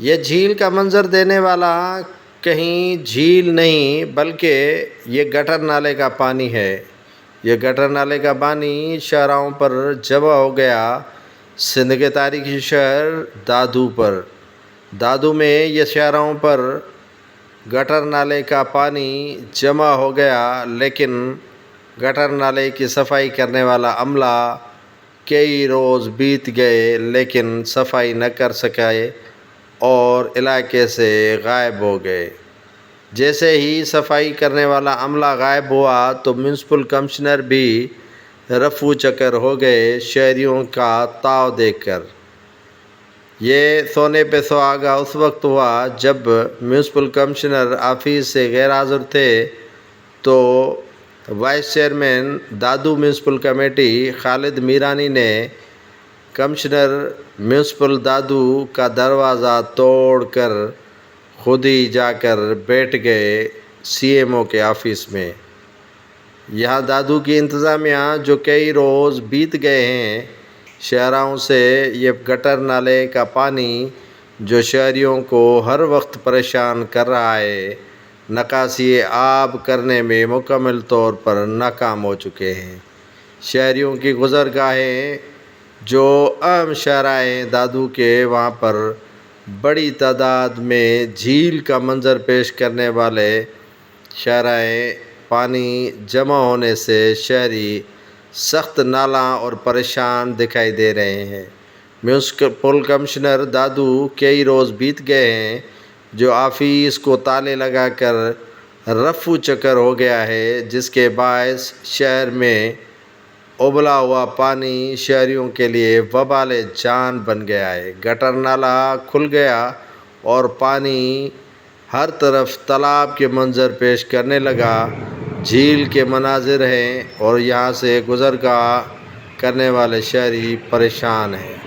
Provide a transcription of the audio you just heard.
یہ جھیل کا منظر دینے والا کہیں جھیل نہیں بلکہ یہ گٹر نالے کا پانی ہے۔ یہ گٹر نالے کا پانی شاہراہوں پر جمع ہو گیا، سندھ کے تاریخی شہر دادو پر۔ دادو میں یہ شاہراہوں پر گٹر نالے کا پانی جمع ہو گیا، لیکن گٹر نالے کی صفائی کرنے والا عملہ کئی روز بیت گئے لیکن صفائی نہ کر سکے اور علاقے سے غائب ہو گئے۔ جیسے ہی صفائی کرنے والا عملہ غائب ہوا تو میونسپل کمشنر بھی رفو چکر ہو گئے شہریوں کا تاؤ دیکھ کر۔ یہ سونے پہ سہاگا اس وقت ہوا جب میونسپل کمشنر آفس سے غیر حاضر تھے تو وائس چیئرمین دادو میونسپل کمیٹی خالد میرانی نے کمشنر میونسپل دادو کا دروازہ توڑ کر خود ہی جا کر بیٹھ گئے سی ایم او کے آفس میں۔ یہاں دادو کی انتظامیہ جو کئی روز بیت گئے ہیں، شاہراہوں سے یہ گٹر نالے کا پانی جو شہریوں کو ہر وقت پریشان کر رہا ہے، نکاسی آب کرنے میں مکمل طور پر ناکام ہو چکے ہیں۔ شہریوں کی گزرگاہیں جو اہم شاہراہیں ہیں دادو کے، وہاں پر بڑی تعداد میں جھیل کا منظر پیش کرنے والے شاہراہیں پانی جمع ہونے سے شہری سخت نالاں اور پریشان دکھائی دے رہے ہیں۔ میونسپل کمشنر دادو کئی روز بیت گئے ہیں جو آفس کو تالے لگا کر رفو چکر ہو گیا ہے، جس کے باعث شہر میں ابلا ہوا پانی شہریوں کے لیے وبال جان بن گیا ہے۔ گٹر نالا کھل گیا اور پانی ہر طرف تالاب کے منظر پیش کرنے لگا۔ جھیل کے مناظر ہیں اور یہاں سے گزرگاہ کرنے والے شہری پریشان ہیں۔